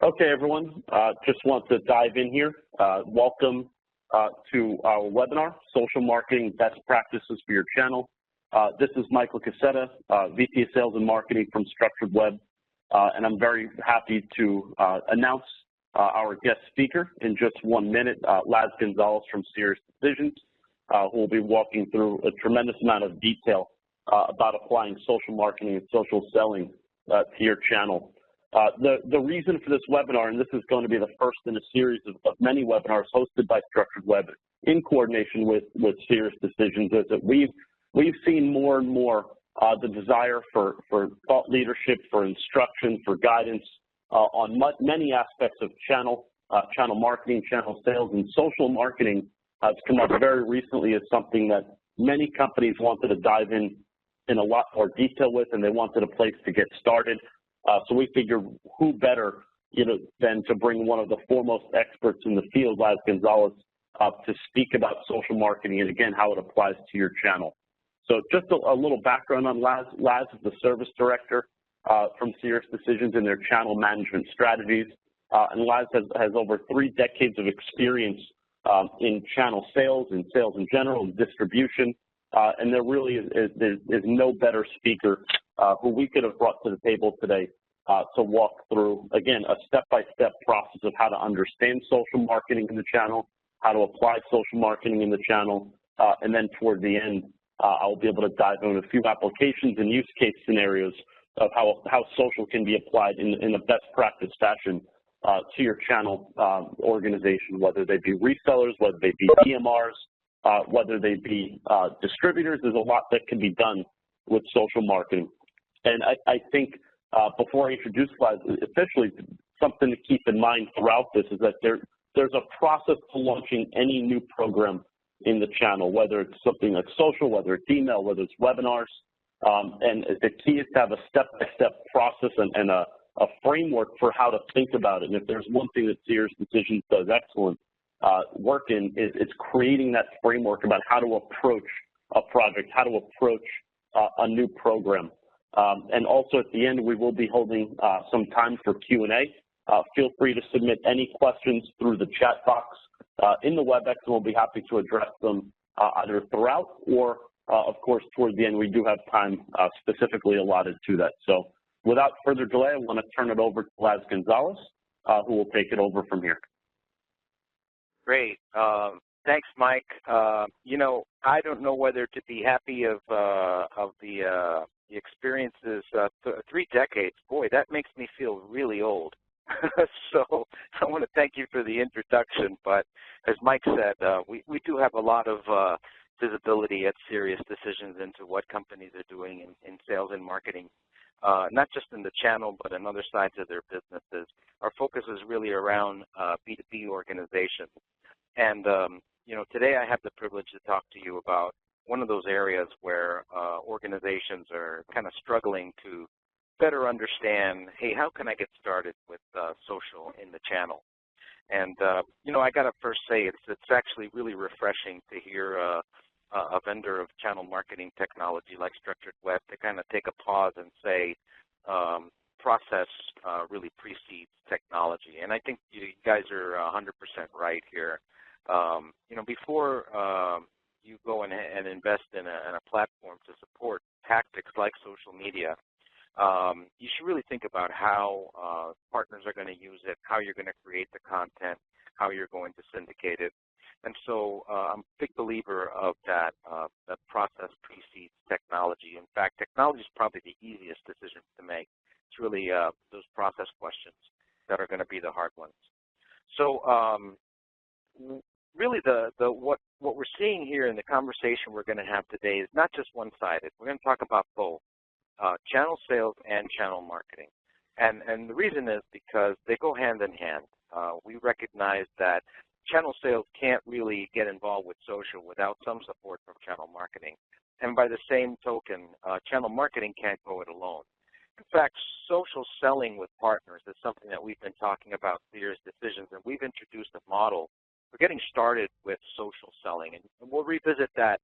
Okay, everyone, just want to dive in here. Welcome to our webinar, Social Marketing Best Practices for Your Channel. This is Michael Coscetta, VP of Sales and Marketing from StructuredWeb, and I'm very happy to announce our guest speaker in just 1 minute, Gonzalez from Sirius Decisions, who will be walking through a tremendous amount of detail about applying social marketing and social selling to your channel. The reason for this webinar, and this is going to be the first in a series of many webinars hosted by StructuredWeb in coordination with Sirius Decisions, is that we've seen more and more the desire for thought leadership, for instruction, for guidance on many aspects of channel marketing, channel sales, and social marketing has come up very recently as something that many companies wanted to dive in a lot more detail with, and they wanted a place to get started. So we figured who better, than to bring one of the foremost experts in the field, Gonzalez, to speak about social marketing and again how it applies to your channel. So just a little background on Laz. Laz is the service director from Sirius Decisions in their channel management strategies, and Laz has over 3 decades of experience in channel sales and sales in general and distribution. And there really is no better speaker who we could have brought to the table today to walk through, again, a step-by-step process of how to understand social marketing in the channel, how to apply social marketing in the channel, and then toward the end, I'll be able to dive into a few applications and use case scenarios of how social can be applied in a best practice fashion to your channel organization, whether they be resellers, whether they be DMRs, whether they be distributors. There's a lot that can be done with social marketing. And I think before I introduce Laz officially, something to keep in mind throughout this is that there's a process to launching any new program in the channel, whether it's something like social, whether it's email, whether it's webinars. And the key is to have a step-by-step process and a framework for how to think about it. And if there's one thing that Sirius Decisions does excellent work in, is creating that framework about how to approach a project, how to approach a new program. And also at the end, we will be holding some time for Q&A. Feel free to submit any questions through the chat box in the WebEx, and we'll be happy to address them either throughout or, of course, toward the end. We do have time specifically allotted to that. So without further delay, I want to turn it over to Gonzalez, who will take it over from here. Great. Thanks, Mike. I don't know whether to be happy of the experiences. 3 decades, boy, that makes me feel really old. So I want to thank you for the introduction. But as Mike said, we do have a lot of visibility at Sirius Decisions into what companies are doing in sales and marketing, not just in the channel, but in other sides of their businesses. Our focus is really around B2B organizations. And, today I have the privilege to talk to you about one of those areas where organizations are kind of struggling to better understand, hey, how can I get started with social in the channel? And, I got to first say it's actually really refreshing to hear a vendor of channel marketing technology like StructuredWeb to kind of take a pause and say process really precedes technology. And I think you guys are 100% right here. Before you go and invest in a platform to support tactics like social media, you should really think about how partners are going to use it, how you're going to create the content, how you're going to syndicate it. And so I'm a big believer of that process precedes technology. In fact, technology is probably the easiest decision to make. It's really those process questions that are going to be the hard ones. So really what we're seeing here in the conversation we're going to have today is not just one-sided. We're going to talk about both channel sales and channel marketing. And the reason is because they go hand in hand. We recognize that channel sales can't really get involved with social without some support from channel marketing. And by the same token, channel marketing can't go it alone. In fact, social selling with partners is something that we've been talking about Sirius Decisions, and we've introduced a model we're getting started with social selling, and we'll revisit that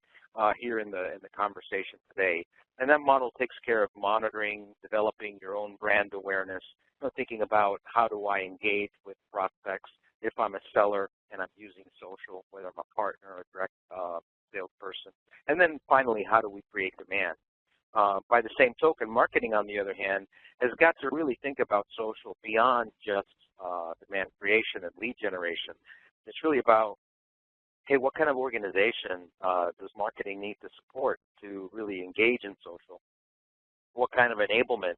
here in the conversation today. And that model takes care of monitoring, developing your own brand awareness, thinking about how do I engage with prospects if I'm a seller and I'm using social, whether I'm a partner or a direct salesperson. And then finally, how do we create demand? By the same token, marketing, on the other hand, has got to really think about social beyond just demand creation and lead generation. It's really about, hey, what kind of organization does marketing need to support to really engage in social? What kind of enablement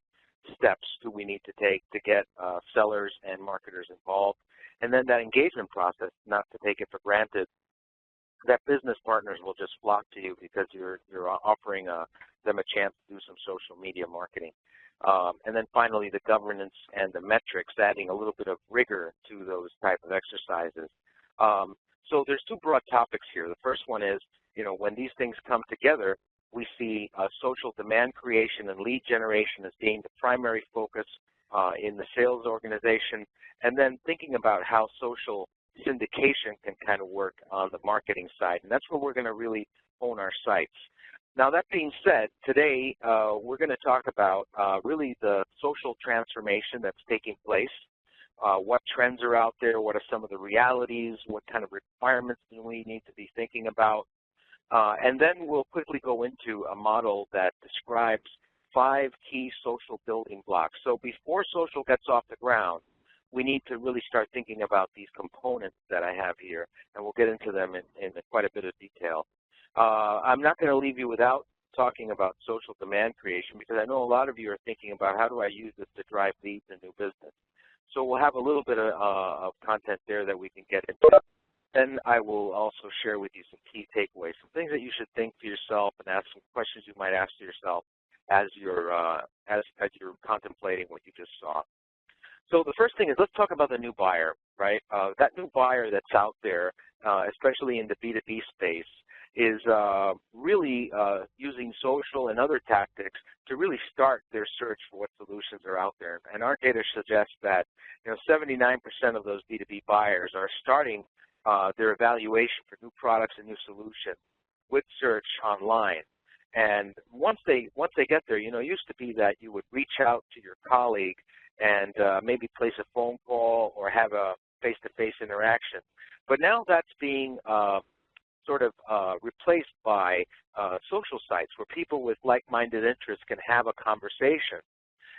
steps do we need to take to get sellers and marketers involved? And then that engagement process, not to take it for granted, that business partners will just flock to you because you're offering them a chance to do some social media marketing. And then finally, the governance and the metrics, adding a little bit of rigor to those type of exercises. So there's two broad topics here. The first one is, when these things come together, we see social demand creation and lead generation as being the primary focus in the sales organization, and then thinking about how social syndication can kind of work on the marketing side. And that's where we're going to really hone our sights. Now, that being said, today we're going to talk about really the social transformation that's taking place. What trends are out there, what are some of the realities, what kind of requirements do we need to be thinking about, and then we'll quickly go into a model that describes 5 key social building blocks. So before social gets off the ground, we need to really start thinking about these components that I have here, and we'll get into them in quite a bit of detail. I'm not going to leave you without talking about social demand creation, because I know a lot of you are thinking about how do I use this to drive leads and new business. So we'll have a little bit of content there that we can get into. Then I will also share with you some key takeaways, some things that you should think to yourself and ask some questions you might ask to yourself as you're contemplating what you just saw. So the first thing is, let's talk about the new buyer, right? That new buyer that's out there, especially in the B2B space, is really using social and other tactics to really start their search for what solutions are out there. And our data suggests that 79% of those B2B buyers are starting their evaluation for new products and new solutions with search online. And once they get there, it used to be that you would reach out to your colleague and maybe place a phone call or have a face-to-face interaction. But now that's being sort of replaced by social sites where people with like-minded interests can have a conversation.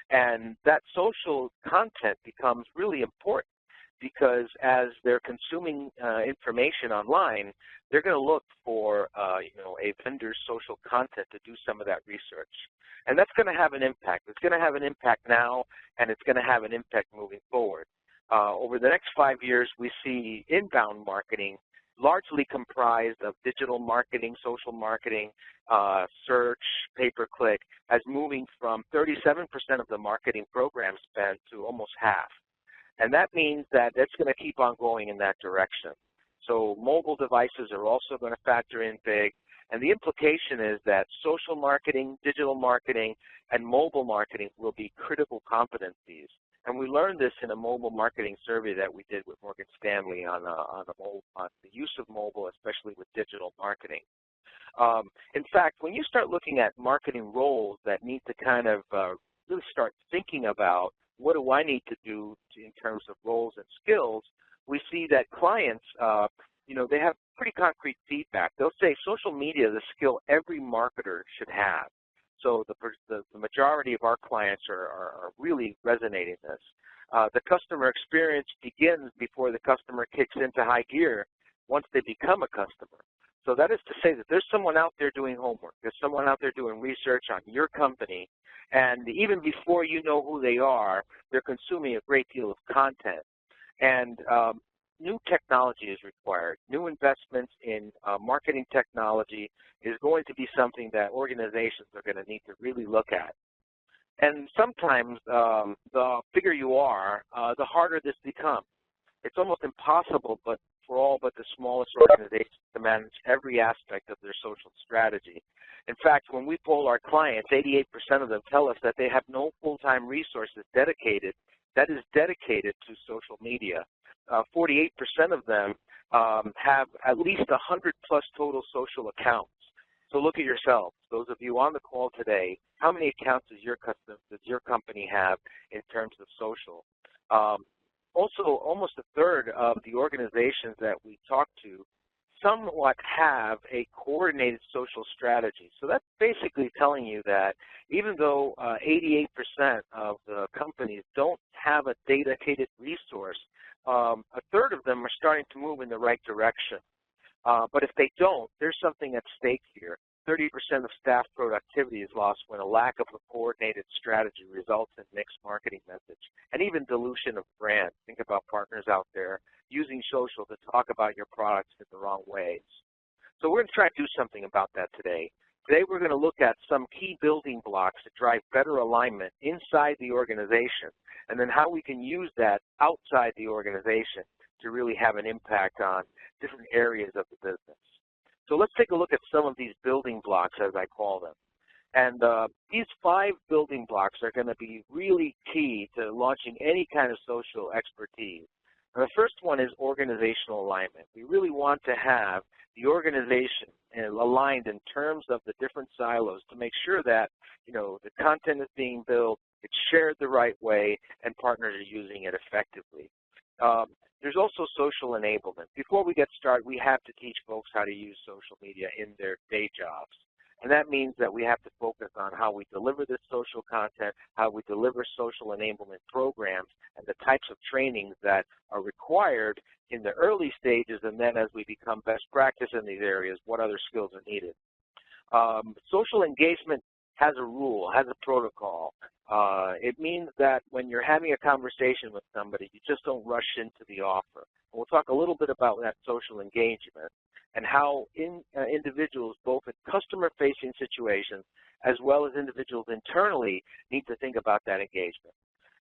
And that social content becomes really important, because as they're consuming information online, they're going to look for a vendor's social content to do some of that research. And that's going to have an impact. It's going to have an impact now, and it's going to have an impact moving forward. Over the next 5 years, we see inbound marketing largely comprised of digital marketing, social marketing, search, pay-per-click, as moving from 37% of the marketing program spend to almost half. And that means that it's going to keep on going in that direction. So mobile devices are also going to factor in big. And the implication is that social marketing, digital marketing, and mobile marketing will be critical competencies. And we learned this in a mobile marketing survey that we did with Morgan Stanley on the use of mobile, especially with digital marketing. In fact, when you start looking at marketing roles that need to kind of really start thinking about what do I need to do in terms of roles and skills, we see that clients, they have pretty concrete feedback. They'll say social media is a skill every marketer should have. So the majority of our clients are really resonating this. The customer experience begins before the customer kicks into high gear once they become a customer. So that is to say that there's someone out there doing homework. There's someone out there doing research on your company, and even before you know who they are, they're consuming a great deal of content. And new technology is required. New investments in marketing technology is going to be something that organizations are going to need to really look at. And sometimes the bigger you are, the harder this becomes. It's almost impossible for all but the smallest organizations to manage every aspect of their social strategy. In fact, when we poll our clients, 88% of them tell us that they have no full-time resources dedicated to social media. 48% of them have at least 100+ total social accounts. So look at yourselves. Those of you on the call today, how many accounts does your company have in terms of social? Also, almost a third of the organizations that we talk to somewhat have a coordinated social strategy. So that's basically telling you that even though 88% of the companies don't have a dedicated resource, a third of them are starting to move in the right direction. But if they don't, there's something at stake here. 30% of staff productivity is lost when a lack of a coordinated strategy results in mixed marketing message and even dilution of brand. Think about partners out there using social to talk about your products in the wrong ways. So we're going to try to do something about that today. Today we're going to look at some key building blocks to drive better alignment inside the organization, and then how we can use that outside the organization to really have an impact on different areas of the business. So let's take a look at some of these building blocks, as I call them. And these 5 building blocks are going to be really key to launching any kind of social expertise. And the first one is organizational alignment. We really want to have the organization aligned in terms of the different silos to make sure that, you know, the content is being built, it's shared the right way, and partners are using it effectively. There's also social enablement. Before we get started, we have to teach folks how to use social media in their day jobs. And that means that we have to focus on how we deliver this social content, how we deliver social enablement programs, and the types of trainings that are required in the early stages, and then as we become best practice in these areas, what other skills are needed. Social engagement has a rule, has a protocol. It means that when you're having a conversation with somebody, you just don't rush into the offer. And we'll talk a little bit about that social engagement and how individuals, both in customer-facing situations as well as individuals internally, need to think about that engagement.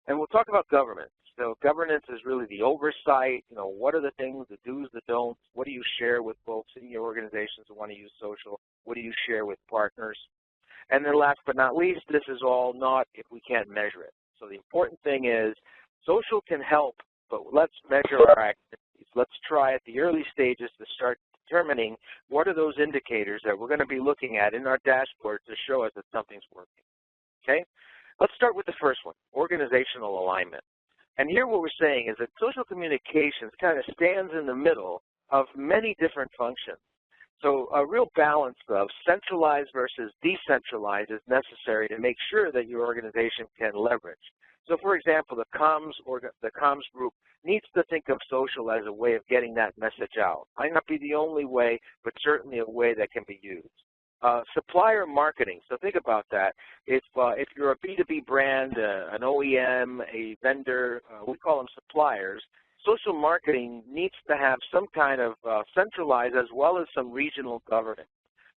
And we'll talk about governance. So governance is really the oversight. You know, what are the things, the do's, the don'ts? What do you share with folks in your organizations who want to use social? What do you share with partners? And then last but not least, this is all not if we can't measure it. So the important thing is social can help, but let's measure our activities. Let's try at the early stages to start determining what are those indicators that we're going to be looking at in our dashboard to show us that something's working. Okay? Let's start with the first one, organizational alignment. And here what we're saying is that social communications kind of stands in the middle of many different functions. So a real balance of centralized versus decentralized is necessary to make sure that your organization can leverage. So for example, the comms group needs to think of social as a way of getting that message out. Might not be the only way, but certainly a way that can be used. Supplier marketing, so think about that. If you're a B2B brand, an OEM, a vendor, we call them suppliers, social marketing needs to have some kind of centralized as well as some regional governance.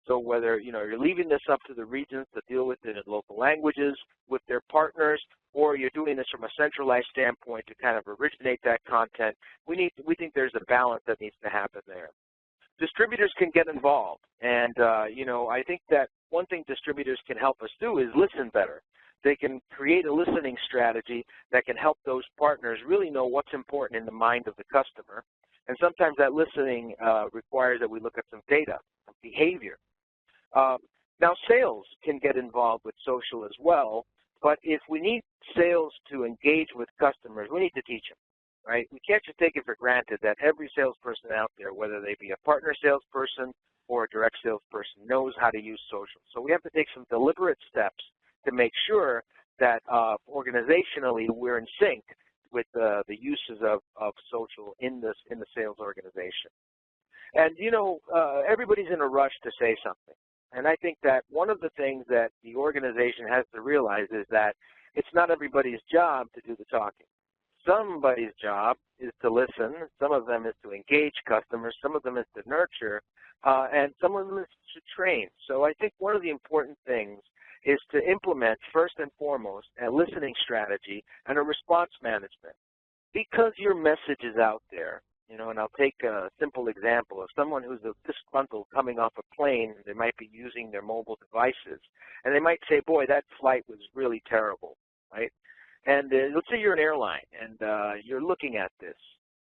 So whether you're leaving this up to the regions to deal with it in local languages with their partners, or you're doing this from a centralized standpoint to kind of originate that content, we think there's a balance that needs to happen there. Distributors can get involved, and I think that one thing distributors can help us do is listen better. They can create a listening strategy that can help those partners really know what's important in the mind of the customer. And sometimes that listening requires that we look at some data, some behavior. Now sales can get involved with social as well, but if we need sales to engage with customers, we need to teach them, right? We can't just take it for granted that every salesperson out there, whether they be a partner salesperson or a direct salesperson, knows how to use social. So we have to take some deliberate steps to make sure that organizationally we're in sync with the uses of social in the sales organization. And everybody's in a rush to say something. And I think that one of the things that the organization has to realize is that it's not everybody's job to do the talking. Somebody's job is to listen, some of them is to engage customers, some of them is to nurture, and some of them is to train. So I think one of the important things is to implement, first and foremost, a listening strategy and a response management. Because your message is out there, and I'll take a simple example of someone who's disgruntled coming off a plane. They might be using their mobile devices, and they might say, boy, that flight was really terrible, right? And let's say you're an airline, and you're looking at this.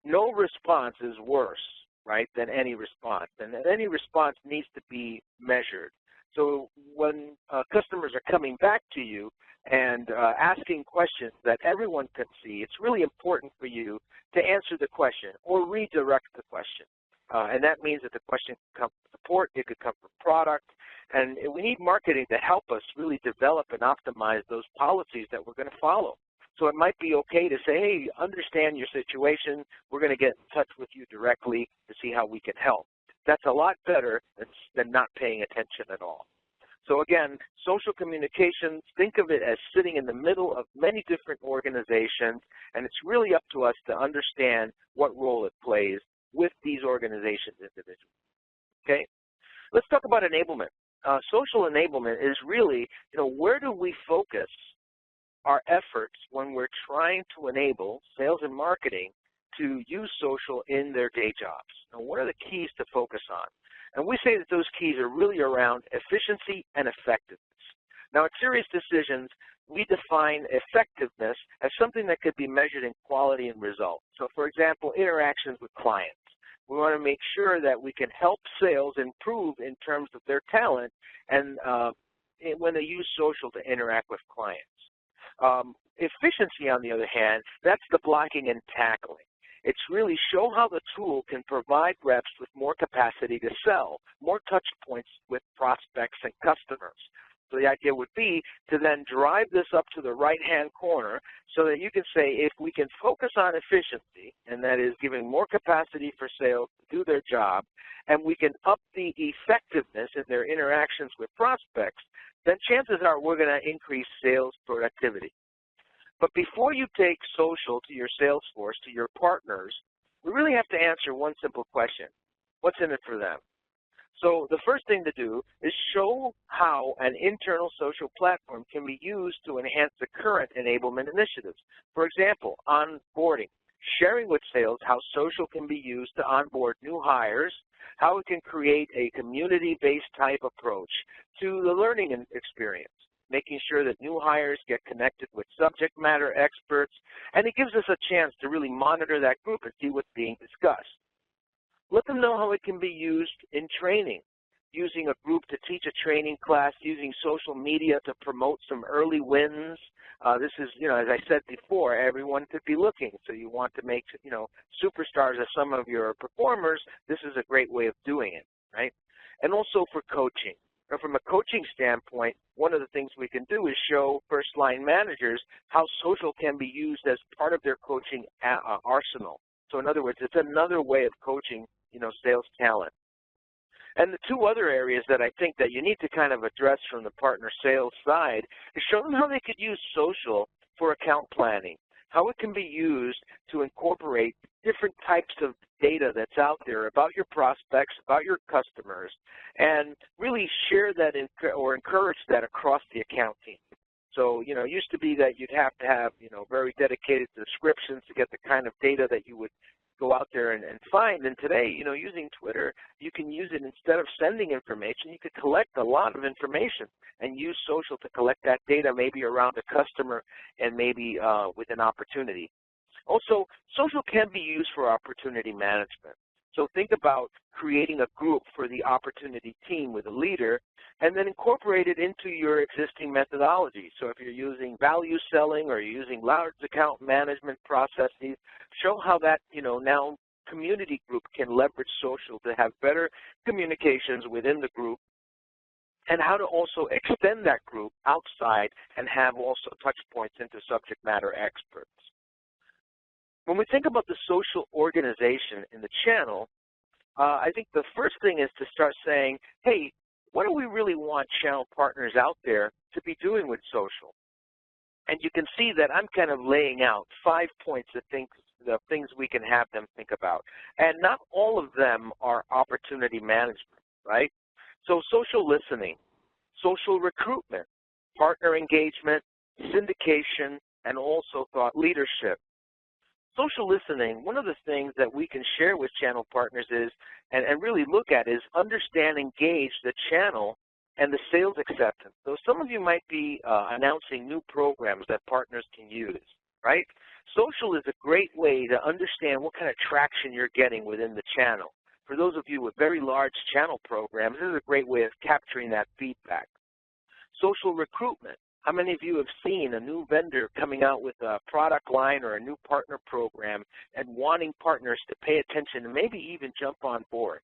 No response is worse right, than any response. And any response needs to be measured. So when customers are coming back to you and asking questions that everyone can see, it's really important for you to answer the question or redirect the question. And that means that the question can come from support, it could come from product, and we need marketing to help us really develop and optimize those policies that we're going to follow. So it might be okay to say, hey, understand your situation, we're going to get in touch with you directly to see how we can help. That's a lot better than not paying attention at all. So again, social communications, think of it as sitting in the middle of many different organizations, and it's really up to us to understand what role it plays with these organizations individually. Okay? Let's talk about enablement. Social enablement is really, where do we focus our efforts when we're trying to enable sales and marketing to use social in their day jobs? Now, what are the keys to focus on? And we say that those keys are really around efficiency and effectiveness. Now, at Sirius Decisions, we define effectiveness as something that could be measured in quality and results. So, for example, interactions with clients. We want to make sure that we can help sales improve in terms of their talent and when they use social to interact with clients. Efficiency, on the other hand, that's the blocking and tackling. It's really show how the tool can provide reps with more capacity to sell, more touch points with prospects and customers. So the idea would be to then drive this up to the right-hand corner so that you can say if we can focus on efficiency, and that is giving more capacity for sales to do their job, and we can up the effectiveness in their interactions with prospects, then chances are we're going to increase sales productivity. But before you take social to your sales force, to your partners, we really have to answer one simple question. What's in it for them? So the first thing to do is show how an internal social platform can be used to enhance the current enablement initiatives. For example, onboarding, sharing with sales how social can be used to onboard new hires, how it can create a community-based type approach to the learning experience, making sure that new hires get connected with subject matter experts, and it gives us a chance to really monitor that group and see what's being discussed. Let them know how it can be used in training, using a group to teach a training class, using social media to promote some early wins. This is, as I said before, everyone could be looking. So you want to make, superstars of some of your performers, this is a great way of doing it, right? And also for coaching. Now, from a coaching standpoint, one of the things we can do is show first-line managers how social can be used as part of their coaching arsenal. So in other words, it's another way of coaching, sales talent. And the two other areas that I think that you need to kind of address from the partner sales side is show them how they could use social for account planning, how it can be used to incorporate different types of data that's out there about your prospects, about your customers, and really share that or encourage that across the account team. So, it used to be that you'd have to have, very dedicated descriptions to get the kind of data that you would go out there and find. And today, using Twitter, you can use it instead of sending information. You could collect a lot of information and use social to collect that data maybe around a customer and maybe with an opportunity. Also, social can be used for opportunity management. So think about creating a group for the opportunity team with a leader and then incorporate it into your existing methodology. So if you're using value selling or you're using large account management processes, show how that, now community group can leverage social to have better communications within the group and how to also extend that group outside and have also touch points into subject matter experts. When we think about the social organization in the channel, I think the first thing is to start saying, hey, what do we really want channel partners out there to be doing with social? And you can see that I'm kind of laying out 5 points of things we can have them think about. And not all of them are opportunity management, right? So social listening, social recruitment, partner engagement, syndication, and also thought leadership. Social listening, one of the things that we can share with channel partners is, and really look at, is understand, engage the channel and the sales acceptance. So some of you might be announcing new programs that partners can use, right? Social is a great way to understand what kind of traction you're getting within the channel. For those of you with very large channel programs, this is a great way of capturing that feedback. Social recruitment. How many of you have seen a new vendor coming out with a product line or a new partner program and wanting partners to pay attention and maybe even jump on board?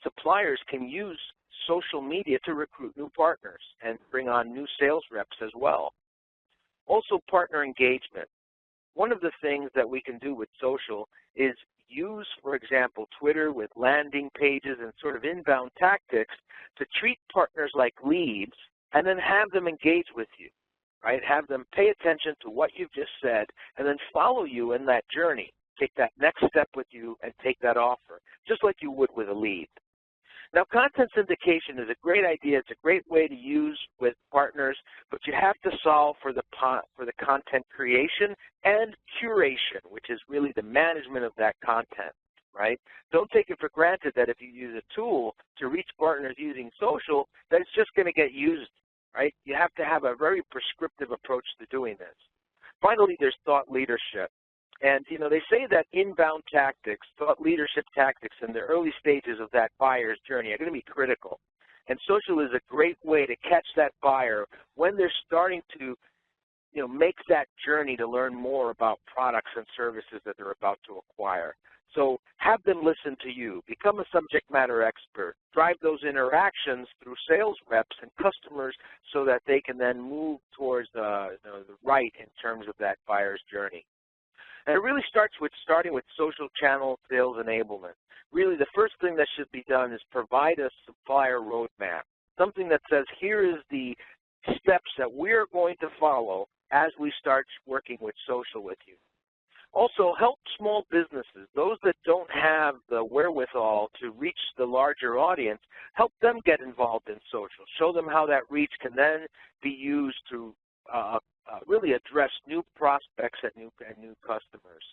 Suppliers can use social media to recruit new partners and bring on new sales reps as well. Also, partner engagement. One of the things that we can do with social is use, for example, Twitter with landing pages and sort of inbound tactics to treat partners like leads and then have them engage with you, right? Have them pay attention to what you've just said and then follow you in that journey. Take that next step with you and take that offer, just like you would with a lead. Now, content syndication is a great idea. It's a great way to use with partners, but you have to solve for the content creation and curation, which is really the management of that content, right? Don't take it for granted that if you use a tool to reach partners using social, that it's just going to get used, right? You have to have a very prescriptive approach to doing this. Finally, there's thought leadership. And, you know, they say that inbound tactics, thought leadership tactics in the early stages of that buyer's journey are going to be critical. And social is a great way to catch that buyer when they're starting to, you know, make that journey to learn more about products and services that they're about to acquire. So have them listen to you. Become a subject matter expert. Drive those interactions through sales reps and customers so that they can then move towards the right in terms of that buyer's journey. And it really starting with social channel sales enablement. Really, the first thing that should be done is provide a supplier roadmap, something that says, here is the steps that we're going to follow as we start working with social with you. Also, help small businesses, those that don't have the wherewithal to reach the larger audience, help them get involved in social. Show them how that reach can then be used to really address new prospects and new customers.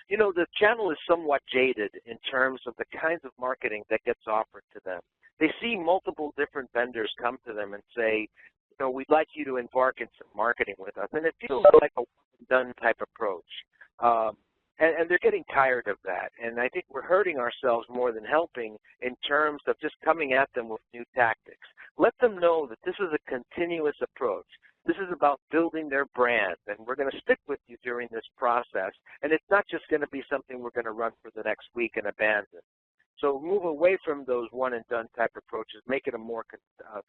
You know, the channel is somewhat jaded in terms of the kinds of marketing that gets offered to them. They see multiple different vendors come to them and say, you know, we'd like you to embark in some marketing with us. And it feels like a one-and-done type approach. And they're getting tired of that. And I think we're hurting ourselves more than helping in terms of just coming at them with new tactics. Let them know that this is a continuous approach. This is about building their brand, and we're going to stick with you during this process. And it's not just going to be something we're going to run for the next week and abandon. So move away from those one-and-done type approaches. Make it a more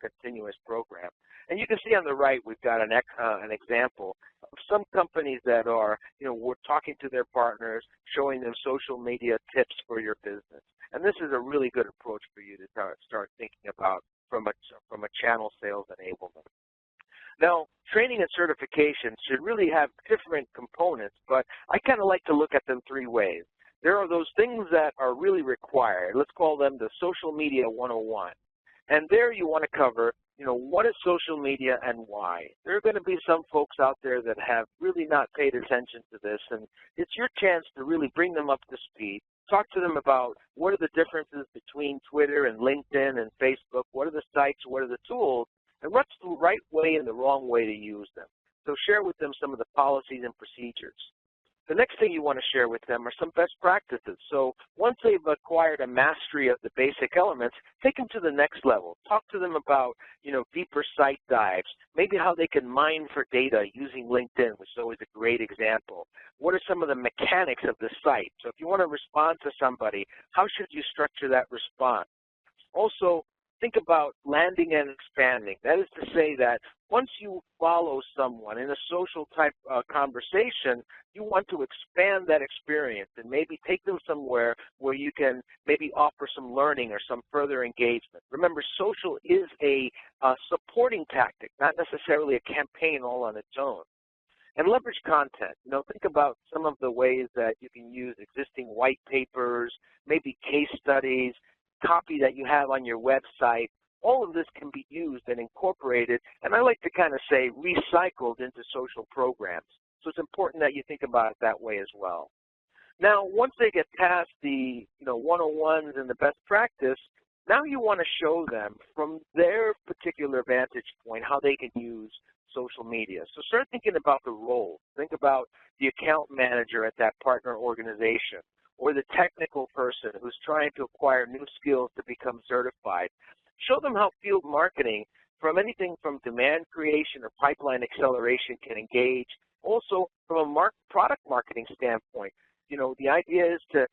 continuous program. And you can see on the right, we've got an example of some companies that are, you know, we're talking to their partners, showing them social media tips for your business. And this is a really good approach for you to start thinking about from a channel sales enablement. Now, training and certification should really have different components, but I kind of like to look at them three ways. There are those things that are really required. Let's call them the social media 101. And there you want to cover, you know, what is social media and why. There are going to be some folks out there that have really not paid attention to this, and it's your chance to really bring them up to speed. Talk to them about what are the differences between Twitter and LinkedIn and Facebook, what are the sites, what are the tools, and what's the right way and the wrong way to use them. So share with them some of the policies and procedures. The next thing you want to share with them are some best practices. So once they've acquired a mastery of the basic elements, take them to the next level. Talk to them about, you know, deeper site dives, maybe how they can mine for data using LinkedIn, which is always a great example. What are some of the mechanics of the site? So if you want to respond to somebody, how should you structure that response? Also, think about landing and expanding. That is to say that once you follow someone in a social type conversation, you want to expand that experience and maybe take them somewhere where you can maybe offer some learning or some further engagement. Remember, social is a supporting tactic, not necessarily a campaign all on its own. And leverage content. You know, think about some of the ways that you can use existing white papers, maybe case studies, copy that you have on your website. All of this can be used and incorporated, and I like to kind of say recycled into social programs. So it's important that you think about it that way as well. Now, once they get past the 101s and the best practice, now you want to show them from their particular vantage point how they can use social media. So start thinking about the role. Think about the account manager at that partner organization. or the technical person who's trying to acquire new skills to become certified. Show them how field marketing, from anything from demand creation or pipeline acceleration, can engage. Also, from a product marketing standpoint, you know, the idea is to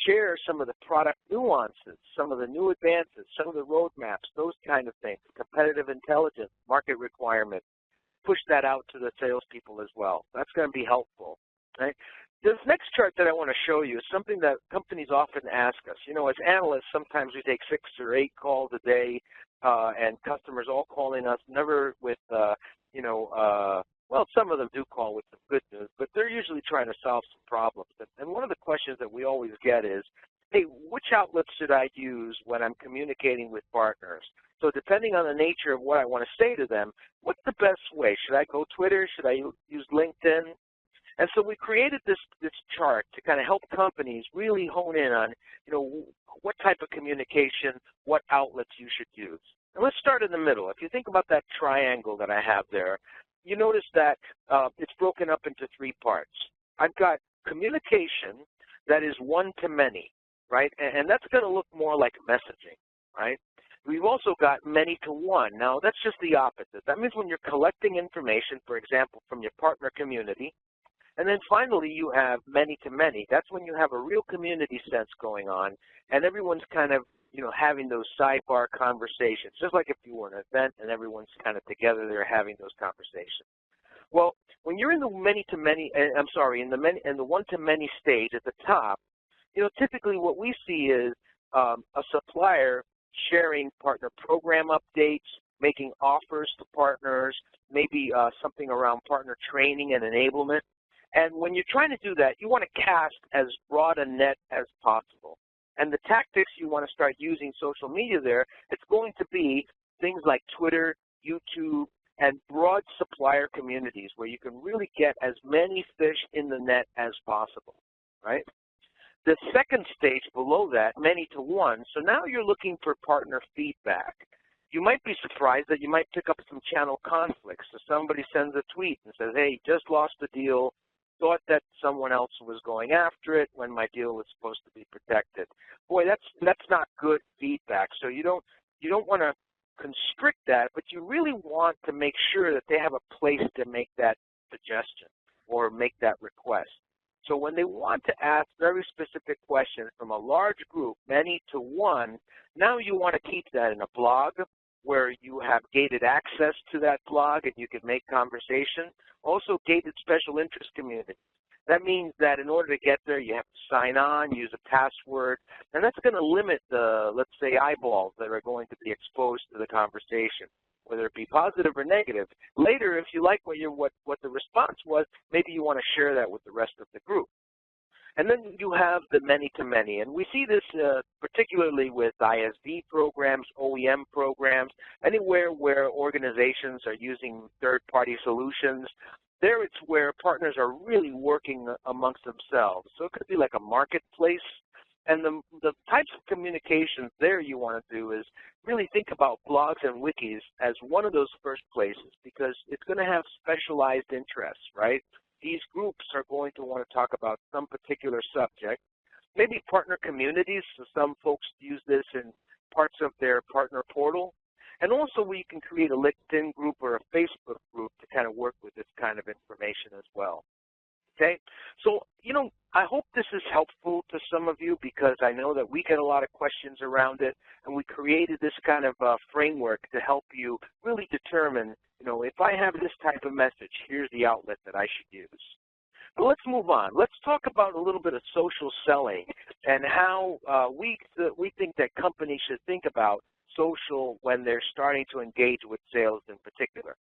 share some of the product nuances, some of the new advances, some of the roadmaps, those kind of things, competitive intelligence, market requirements. Push that out to the salespeople as well. That's going to be helpful. Right? This next chart that I want to show you is something that companies often ask us. You know, as analysts, sometimes we take 6 or 8 calls a day, and customers all calling us, never with, well, some of them do call with some good news, but they're usually trying to solve some problems. And one of the questions that we always get is, hey, which outlets should I use when I'm communicating with partners? So depending on the nature of what I want to say to them, what's the best way? Should I go Twitter? Should I use LinkedIn? And so we created this chart to kind of help companies really hone in on, you know, what type of communication, what outlets you should use. And let's start in the middle. If you think about that triangle that I have there, you notice that it's broken up into 3 parts. I've got communication that is one-to-many, right? And that's going to look more like messaging, right? We've also got many-to-one. Now, that's just the opposite. That means when you're collecting information, for example, from your partner community, and then finally you have many-to-many. That's when you have a real community sense going on, and everyone's kind of, you know, having those sidebar conversations, just like if you were an event and everyone's kind of together there having those conversations. Well, when you're in the many-to-many, in the one-to-many stage at the top, you know, typically what we see is a supplier sharing partner program updates, making offers to partners, maybe something around partner training and enablement. And when you're trying to do that, you want to cast as broad a net as possible. And the tactics you want to start using social media there, it's going to be things like Twitter, YouTube, and broad supplier communities where you can really get as many fish in the net as possible, right? The second stage below that, many-to-one, so now you're looking for partner feedback. You might be surprised that you might pick up some channel conflicts. So somebody sends a tweet and says, hey, just lost a deal, thought that someone else was going after it when my deal was supposed to be protected. Boy, that's not good feedback. So you don't want to constrict that, but you really want to make sure that they have a place to make that suggestion or make that request. So when they want to ask very specific questions from a large group, many-to-one, now you want to keep that in a blog where you have gated access to that blog and you can make conversation. Also gated special interest community. That means that in order to get there, you have to sign on, use a password, and that's going to limit the, let's say, eyeballs that are going to be exposed to the conversation, whether it be positive or negative. Later, if you like what the response was, maybe you want to share that with the rest of the group. And then you have the many-to-many, and we see this particularly with ISV programs, OEM programs, anywhere where organizations are using third-party solutions. There it's where partners are really working amongst themselves. So it could be like a marketplace, and the types of communications there you want to do is really think about blogs and wikis as one of those first places because it's going to have specialized interests, right? These groups are going to want to talk about some particular subject, maybe partner communities, so some folks use this in parts of their partner portal, and also we can create a LinkedIn group or a Facebook group to kind of work with this kind of information as well. Okay, so, you know, I hope this is helpful to some of you because I know that we get a lot of questions around it, and we created this kind of framework to help you really determine, you know, if I have this type of message, here's the outlet that I should use. But let's move on. Let's talk about a little bit of social selling and how we think that companies should think about social when they're starting to engage with sales in particular.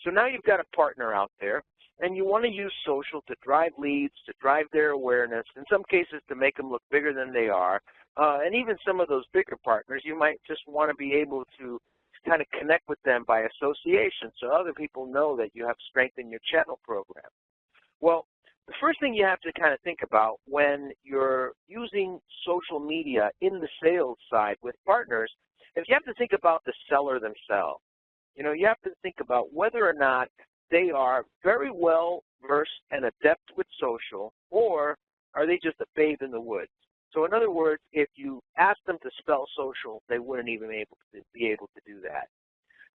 So now you've got a partner out there, and you want to use social to drive leads, to drive their awareness, in some cases to make them look bigger than they are. And even some of those bigger partners, you might just want to be able to kind of connect with them by association so other people know that you have strength in your channel program. Well, the first thing you have to kind of think about when you're using social media in the sales side with partners is you have to think about the seller themselves. You know, you have to think about whether or not they are very well versed and adept with social, or are they just a babe in the woods? So in other words, if you ask them to spell social, they wouldn't even be able to do that.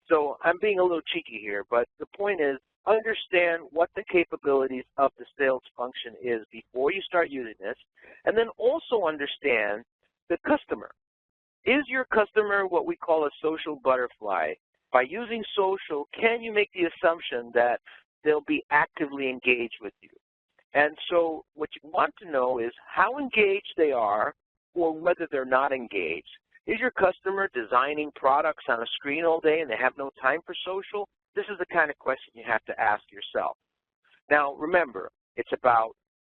So I'm being a little cheeky here, but the point is, understand what the capabilities of the sales function is before you start using this, and then also understand the customer. Is your customer what we call a social butterfly? By using social, can you make the assumption that they'll be actively engaged with you? And so what you want to know is how engaged they are or whether they're not engaged. Is your customer designing products on a screen all day and they have no time for social? This is the kind of question you have to ask yourself. Now, remember, it's about,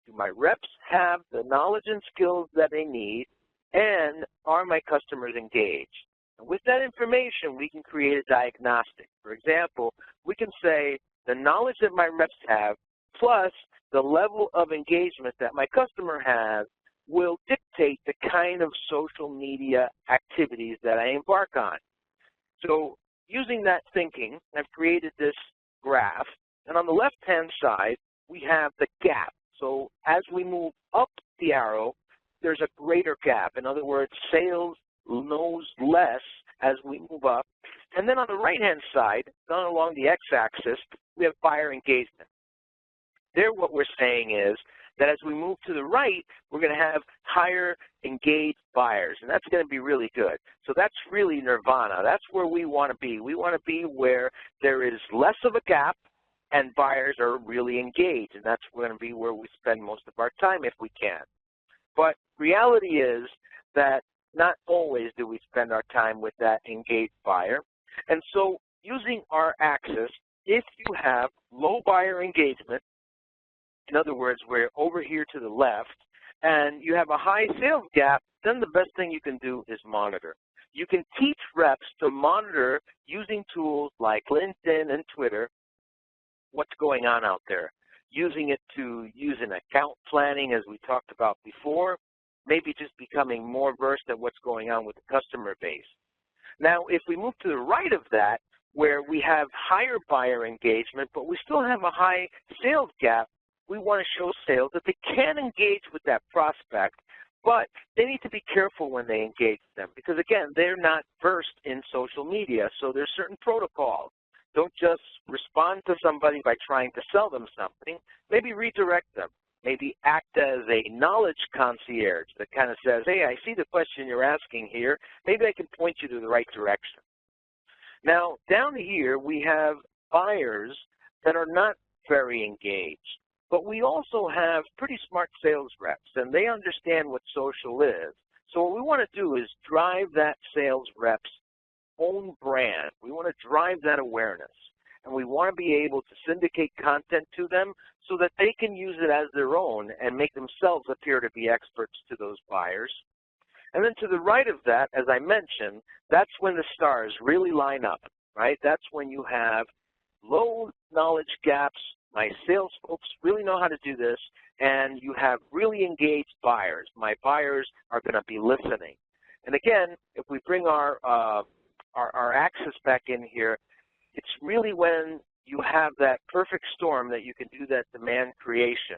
do my reps have the knowledge and skills that they need, and are my customers engaged? And with that information, we can create a diagnostic. For example, we can say the knowledge that my reps have plus the level of engagement that my customer has will dictate the kind of social media activities that I embark on. So using that thinking, I've created this graph, and on the left-hand side, we have the gap. So as we move up the arrow, there's a greater gap. In other words, sales knows less as we move up. And then on the right-hand side, down along the x-axis, we have buyer engagement. There what we're saying is that as we move to the right, we're going to have higher engaged buyers, and that's going to be really good. So that's really nirvana. That's where we want to be. We want to be where there is less of a gap and buyers are really engaged, and that's going to be where we spend most of our time if we can. But reality is that not always do we spend our time with that engaged buyer. And so using our axis, if you have low buyer engagement, in other words, we're over here to the left, and you have a high sales gap, then the best thing you can do is monitor. You can teach reps to monitor using tools like LinkedIn and Twitter what's going on out there, using it to use an account planning as we talked about before, maybe just becoming more versed at what's going on with the customer base. Now, if we move to the right of that, where we have higher buyer engagement, but we still have a high sales gap, we want to show sales that they can engage with that prospect, but they need to be careful when they engage with them because, again, they're not versed in social media, so there's certain protocols. Don't just respond to somebody by trying to sell them something. Maybe redirect them. Maybe act as a knowledge concierge that kind of says, hey, I see the question you're asking here. Maybe I can point you to the right direction. Now, down here, we have buyers that are not very engaged. But we also have pretty smart sales reps, and they understand what social is. So what we want to do is drive that sales rep's own brand. We want to drive that awareness, and we want to be able to syndicate content to them so that they can use it as their own and make themselves appear to be experts to those buyers. And then to the right of that, as I mentioned, that's when the stars really line up, right? That's when you have low knowledge gaps. My sales folks really know how to do this, and you have really engaged buyers. My buyers are going to be listening. And again, if we bring our axis back in here, it's really when you have that perfect storm that you can do that demand creation.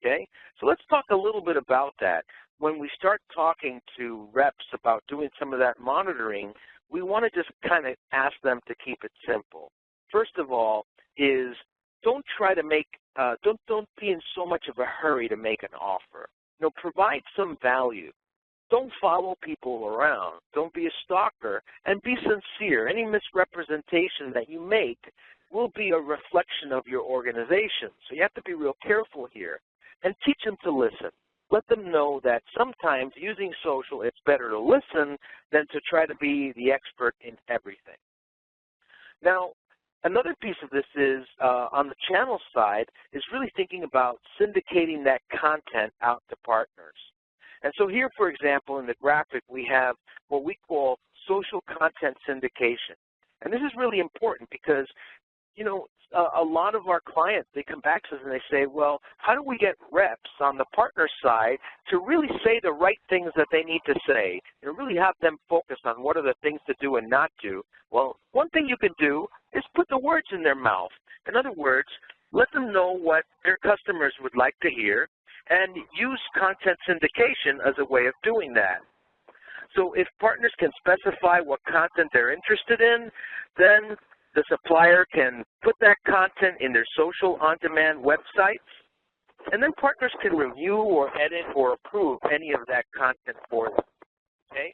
Okay? So let's talk a little bit about that. When we start talking to reps about doing some of that monitoring, we want to just kind of ask them to keep it simple. First of all is don't try to make, don't be in so much of a hurry to make an offer. You know, provide some value. Don't follow people around. Don't be a stalker, and be sincere. Any misrepresentation that you make will be a reflection of your organization. So you have to be real careful here, and teach them to listen. Let them know that sometimes using social, it's better to listen than to try to be the expert in everything. Now, another piece of this is, on the channel side, is really thinking about syndicating that content out to partners. And so here, for example, in the graphic, we have what we call social content syndication. And this is really important because, you know, a lot of our clients, they come back to us and they say, well, how do we get reps on the partner side to really say the right things that they need to say and really have them focus on what are the things to do and not do? Well, one thing you can do is put the words in their mouth. In other words, let them know what their customers would like to hear, and use content syndication as a way of doing that. So if partners can specify what content they're interested in, then the supplier can put that content in their social on-demand websites, and then partners can review or edit or approve any of that content for them. Okay?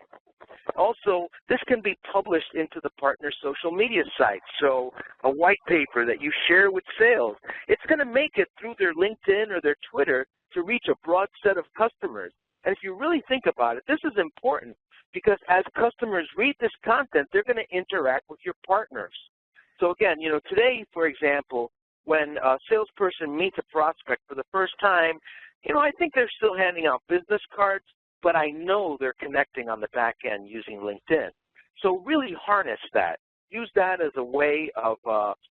Also, this can be published into the partner's social media site. So a white paper that you share with sales, it's going to make it through their LinkedIn or their Twitter to reach a broad set of customers. And if you really think about it, this is important because as customers read this content, they're going to interact with your partners. So again, you know, today, for example, when a salesperson meets a prospect for the first time, you know, I think they're still handing out business cards, but I know they're connecting on the back end using LinkedIn. So really harness that. Use that as a way of,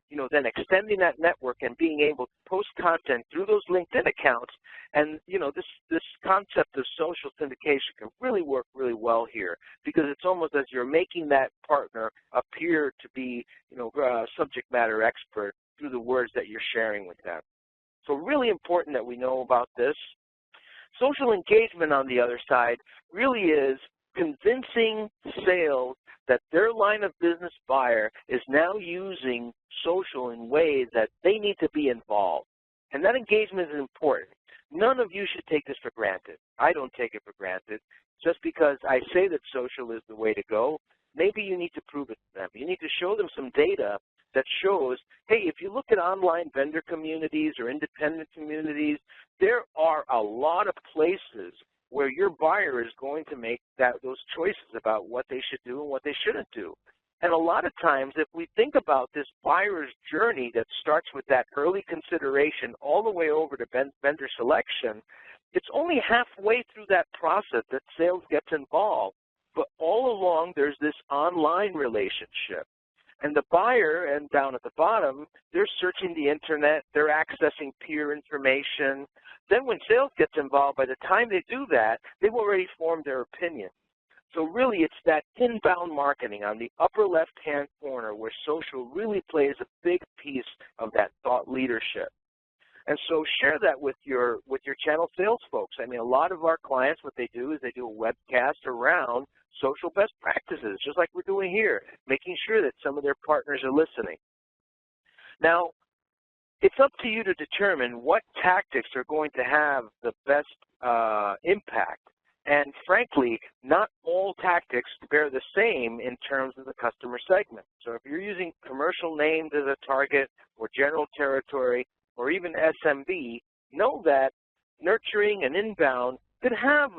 you know, then extending that network and being able to post content through those LinkedIn accounts. And, you know, this concept of social syndication can really work really well here because it's almost as you're making that partner appear to be, you know, a subject matter expert through the words that you're sharing with them. So really important that we know about this. Social engagement, on the other side, really is convincing sales that their line of business buyer is now using social in ways that they need to be involved. And that engagement is important. None of you should take this for granted. I don't take it for granted. Just because I say that social is the way to go, maybe you need to prove it to them. You need to show them some data that shows, hey, if you look at online vendor communities or independent communities, there are a lot of places where your buyer is going to make those choices about what they should do and what they shouldn't do. And a lot of times, if we think about this buyer's journey that starts with that early consideration all the way over to vendor selection, it's only halfway through that process that sales gets involved. But all along, there's this online relationship. And the buyer, and down at the bottom, they're searching the internet, they're accessing peer information. Then when sales gets involved, by the time they do that, they've already formed their opinion. So really, it's that inbound marketing on the upper left-hand corner where social really plays a big piece of that thought leadership. And so share that with your channel sales folks. I mean, a lot of our clients, what they do is they do a webcast around social best practices, just like we're doing here, making sure that some of their partners are listening. Now, it's up to you to determine what tactics are going to have the best impact. And frankly, not all tactics bear the same in terms of the customer segment. So if you're using commercial names as a target or general territory or even SMB, know that nurturing and inbound could have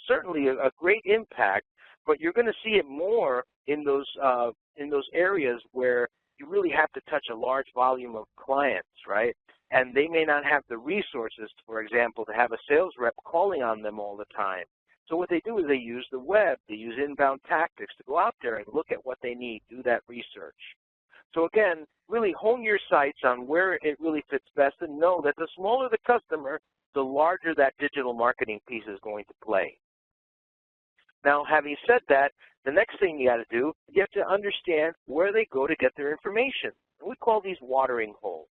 certainly a great impact, but you're going to see it more in those areas where you really have to touch a large volume of clients, right? And they may not have the resources, for example, to have a sales rep calling on them all the time. So what they do is they use the web, they use inbound tactics to go out there and look at what they need, do that research. So again, really hone your sights on where it really fits best and know that the smaller the customer, the larger that digital marketing piece is going to play. Now, having said that, the next thing you got to do, you have to understand where they go to get their information. And we call these watering holes.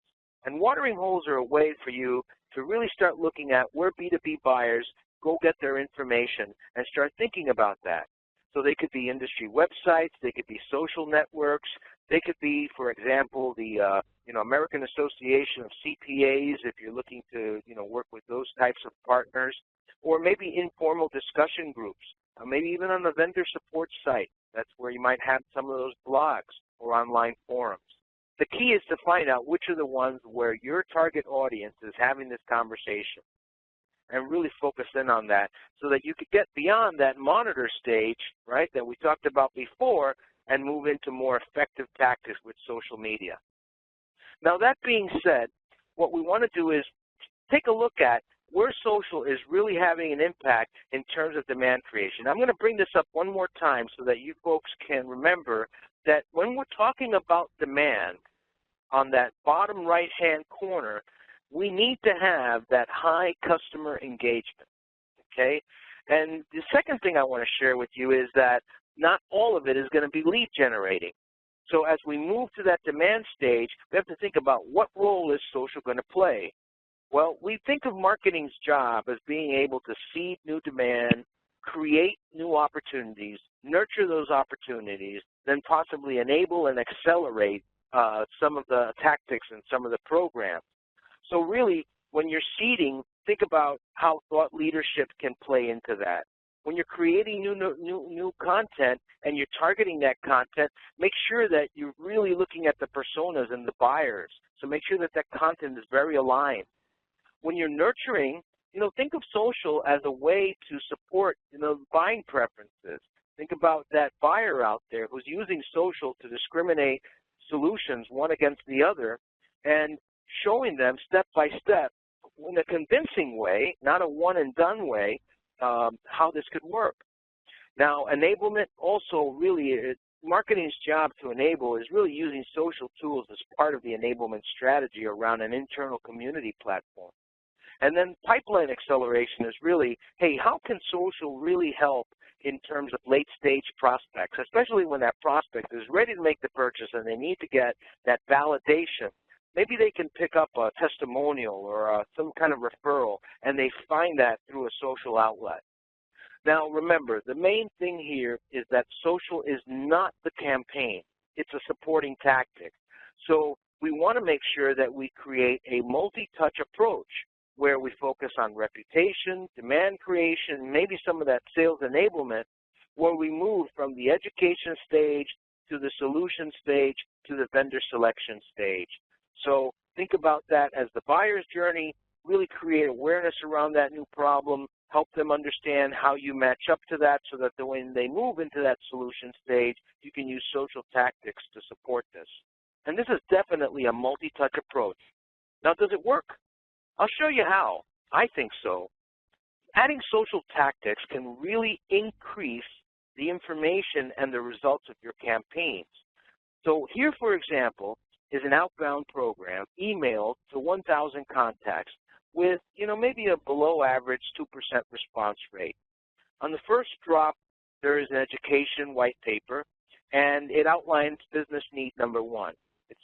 And watering holes are a way for you to really start looking at where B2B buyers go get their information and start thinking about that. So they could be industry websites, they could be social networks, they could be, for example, the American Association of CPAs if you're looking to work with those types of partners, or maybe informal discussion groups, maybe even on the vendor support site. That's where you might have some of those blogs or online forums. The key is to find out which are the ones where your target audience is having this conversation and really focus in on that so that you could get beyond that monitor stage, right, that we talked about before and move into more effective tactics with social media. Now, that being said, what we want to do is take a look at where social is really having an impact in terms of demand creation. I'm going to bring this up one more time so that you folks can remember that when we're talking about demand, on that bottom right-hand corner, we need to have that high customer engagement, okay? And the second thing I want to share with you is that not all of it is going to be lead generating. So as we move to that demand stage, we have to think about what role is social going to play. Well, we think of marketing's job as being able to seed new demand, create new opportunities, nurture those opportunities, then possibly enable and accelerate some of the tactics and some of the programs. So really, when you're seeding, think about how thought leadership can play into that. When you're creating new content and you're targeting that content, make sure that you're really looking at the personas and the buyers. So make sure that that content is very aligned. When you're nurturing, think of social as a way to support, buying preferences. Think about that buyer out there who's using social to discriminate solutions one against the other and showing them step by step in a convincing way, not a one-and-done way, how this could work. Now, enablement also really, marketing's job to enable is really using social tools as part of the enablement strategy around an internal community platform. And then pipeline acceleration is really, hey, how can social really help in terms of late-stage prospects, especially when that prospect is ready to make the purchase and they need to get that validation. Maybe they can pick up a testimonial or some kind of referral, and they find that through a social outlet. Now, remember, the main thing here is that social is not the campaign. It's a supporting tactic. So we want to make sure that we create a multi-touch approach where we focus on reputation, demand creation, maybe some of that sales enablement, where we move from the education stage to the solution stage to the vendor selection stage. So think about that as the buyer's journey, really create awareness around that new problem, help them understand how you match up to that so that when they move into that solution stage, you can use social tactics to support this. And this is definitely a multi-touch approach. Now, does it work? I'll show you how. I think so. Adding social tactics can really increase the information and the results of your campaigns. So here, for example, is an outbound program emailed to 1,000 contacts with, maybe a below average 2% response rate. On the first drop, there is an education white paper, and it outlines business need number 1. It's,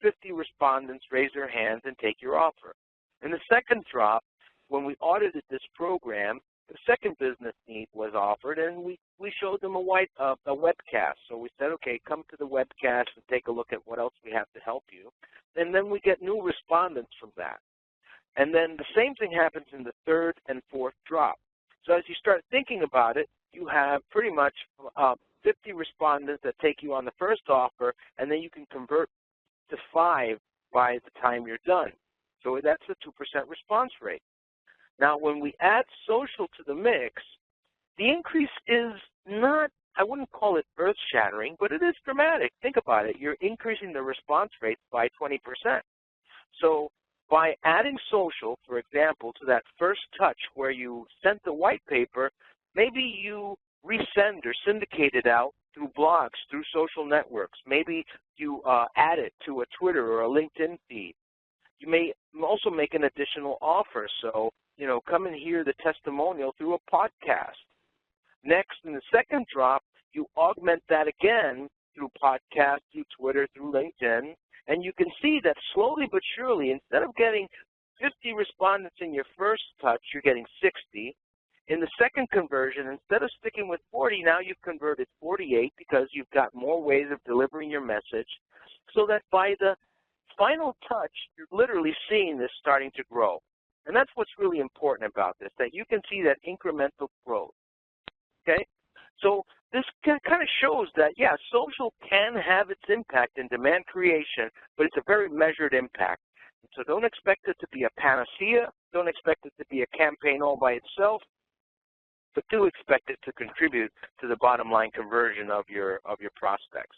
50 respondents raise their hands and take your offer. In the second drop, when we audited this program, the second business need was offered, and we showed them a webcast. So we said, okay, come to the webcast and take a look at what else we have to help you. And then we get new respondents from that. And then the same thing happens in the third and fourth drop. So as you start thinking about it, you have pretty much 50 respondents that take you on the first offer, and then you can convert to 5 by the time you're done. So that's a 2% response rate. Now, when we add social to the mix, the increase is not, I wouldn't call it earth-shattering, but it is dramatic. Think about it. You're increasing the response rate by 20%. So by adding social, for example, to that first touch where you sent the white paper, maybe you resend or syndicate it out through blogs, through social networks. Maybe you add it to a Twitter or a LinkedIn feed. You may also make an additional offer. So, come and hear the testimonial through a podcast. Next, in the second drop, you augment that again through podcast, through Twitter, through LinkedIn, and you can see that slowly but surely, instead of getting 50 respondents in your first touch, you're getting 60. In the second conversion, instead of sticking with 40, now you've converted 48 because you've got more ways of delivering your message, so that by the final touch, you're literally seeing this starting to grow. And that's what's really important about this, that you can see that incremental growth, okay? So this kind of shows that, yeah, social can have its impact in demand creation, but it's a very measured impact. So don't expect it to be a panacea. Don't expect it to be a campaign all by itself, but do expect it to contribute to the bottom line conversion of your prospects.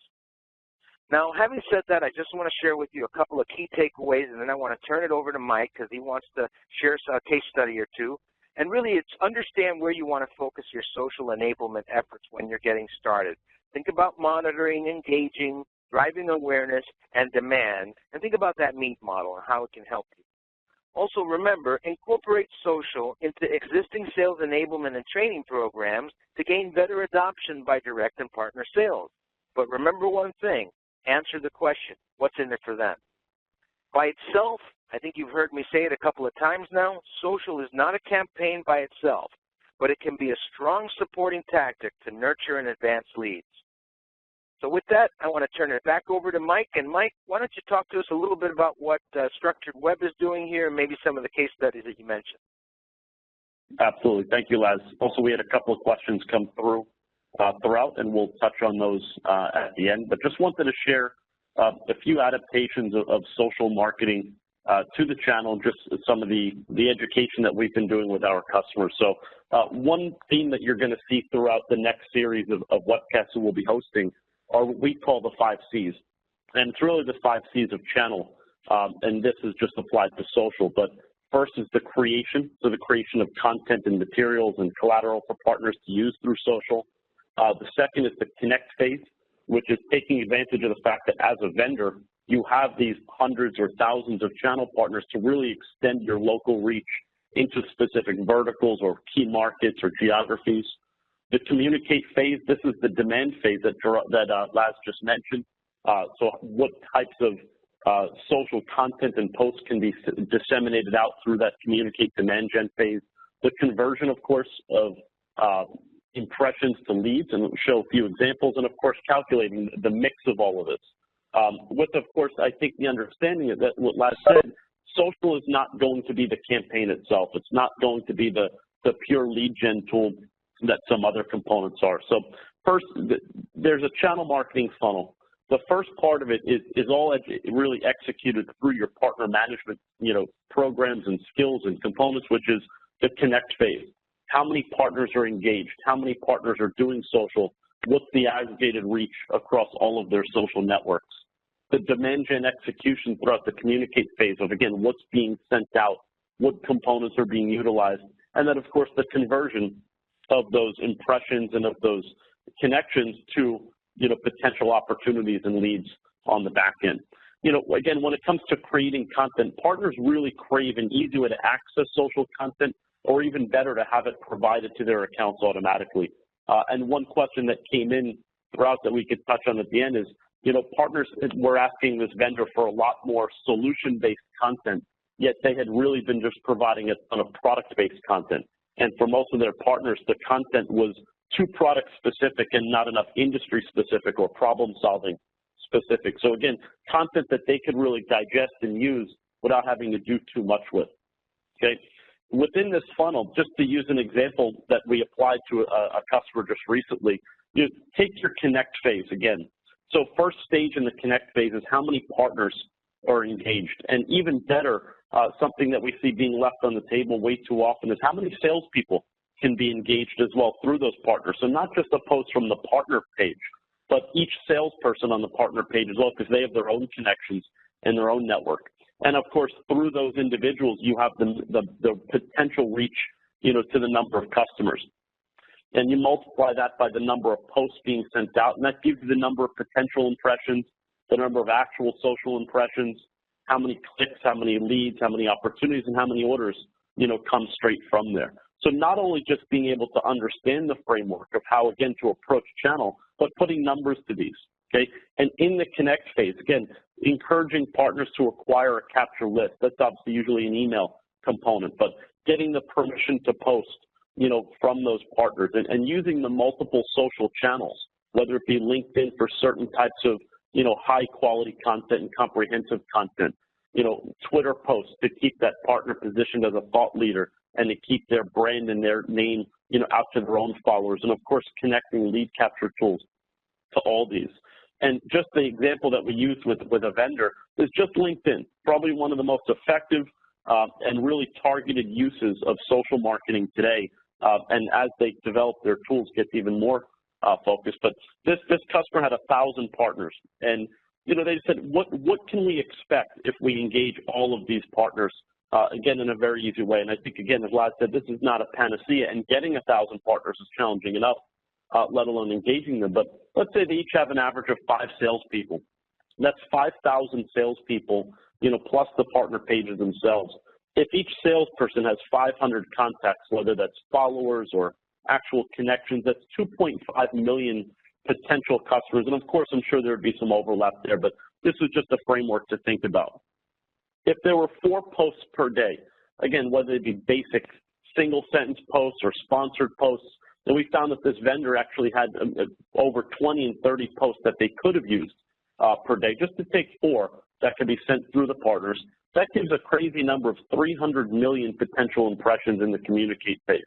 Now, having said that, I just want to share with you a couple of key takeaways, and then I want to turn it over to Mike because he wants to share a case study or two. And really, it's understand where you want to focus your social enablement efforts when you're getting started. Think about monitoring, engaging, driving awareness, and demand, and think about that MEAT model and how it can help you. Also, remember, incorporate social into existing sales enablement and training programs to gain better adoption by direct and partner sales. But remember one thing. Answer the question, what's in it for them? By itself, I think you've heard me say it a couple of times now, social is not a campaign by itself, but it can be a strong supporting tactic to nurture and advance leads. So with that, I want to turn it back over to Mike. And Mike, why don't you talk to us a little bit about what StructuredWeb is doing here and maybe some of the case studies that you mentioned. Absolutely. Thank you, Laz. Also, we had a couple of questions come through throughout, and we'll touch on those at the end. But just wanted to share a few adaptations of social marketing to the channel, just some of the education that we've been doing with our customers. So one theme that you're going to see throughout the next series of webcasts that we'll be hosting are what we call the 5 Cs. And it's really the 5 Cs of channel, and this is just applied to social. But first is the creation, so the creation of content and materials and collateral for partners to use through social. The second is the connect phase, which is taking advantage of the fact that as a vendor, you have these hundreds or thousands of channel partners to really extend your local reach into specific verticals or key markets or geographies. The communicate phase, this is the demand phase that Laz just mentioned. So what types of social content and posts can be disseminated out through that communicate demand gen phase. The conversion, of course, of impressions to leads, and we'll show a few examples, and of course calculating the mix of all of this. With, of course, I think the understanding of that, what Laz said, social is not going to be the campaign itself. It's not going to be the pure lead gen tool that some other components are. So first, there's a channel marketing funnel. The first part of it is all really executed through your partner management, programs and skills and components, which is the connect phase. How many partners are engaged? How many partners are doing social? What's the aggregated reach across all of their social networks? The demand gen execution throughout the communicate phase of, again, what's being sent out, what components are being utilized, and then, of course, the conversion of those impressions and of those connections to, potential opportunities and leads on the back end. Again, when it comes to creating content, partners really crave an easy way to access social content, or even better, to have it provided to their accounts automatically. And one question that came in throughout that we could touch on at the end is, partners were asking this vendor for a lot more solution-based content, yet they had really been just providing a ton of product-based content. And for most of their partners, the content was too product-specific and not enough industry-specific or problem-solving specific. So again, content that they could really digest and use without having to do too much with, okay? Within this funnel, just to use an example that we applied to a customer just recently, you take your connect phase again. So first stage in the connect phase is how many partners are engaged. And even better, something that we see being left on the table way too often is how many salespeople can be engaged as well through those partners. So not just a post from the partner page, but each salesperson on the partner page as well, because they have their own connections and their own network. And of course, through those individuals, you have the potential reach, to the number of customers. And you multiply that by the number of posts being sent out, and that gives you the number of potential impressions, the number of actual social impressions, how many clicks, how many leads, how many opportunities, and how many orders, come straight from there. So not only just being able to understand the framework of how, again, to approach channel, but putting numbers to these, okay? And in the connect phase, again, encouraging partners to acquire a capture list. That's obviously usually an email component, but getting the permission to post, from those partners and using the multiple social channels, whether it be LinkedIn for certain types of, high quality content and comprehensive content, Twitter posts to keep that partner positioned as a thought leader and to keep their brand and their name, out to their own followers, and of course, connecting lead capture tools to all these. And just the example that we used with a vendor is just LinkedIn, probably one of the most effective and really targeted uses of social marketing today. And as they develop their tools, gets even more focused. But this customer had 1,000 partners, and they said, what can we expect if we engage all of these partners? Again, in a very easy way. And I think, again, as Laz said, this is not a panacea, and getting 1,000 partners is challenging enough, let alone engaging them. But let's say they each have an average of 5 salespeople. That's 5,000 salespeople, plus the partner pages themselves. If each salesperson has 500 contacts, whether that's followers or actual connections, that's 2.5 million potential customers. And of course, I'm sure there would be some overlap there, but this is just a framework to think about. if there were 4 posts per day, again, whether they be basic single-sentence posts or sponsored posts, and we found that this vendor actually had over 20 and 30 posts that they could have used per day, just to take 4 that could be sent through the partners. That gives a crazy number of 300 million potential impressions in the communicate phase.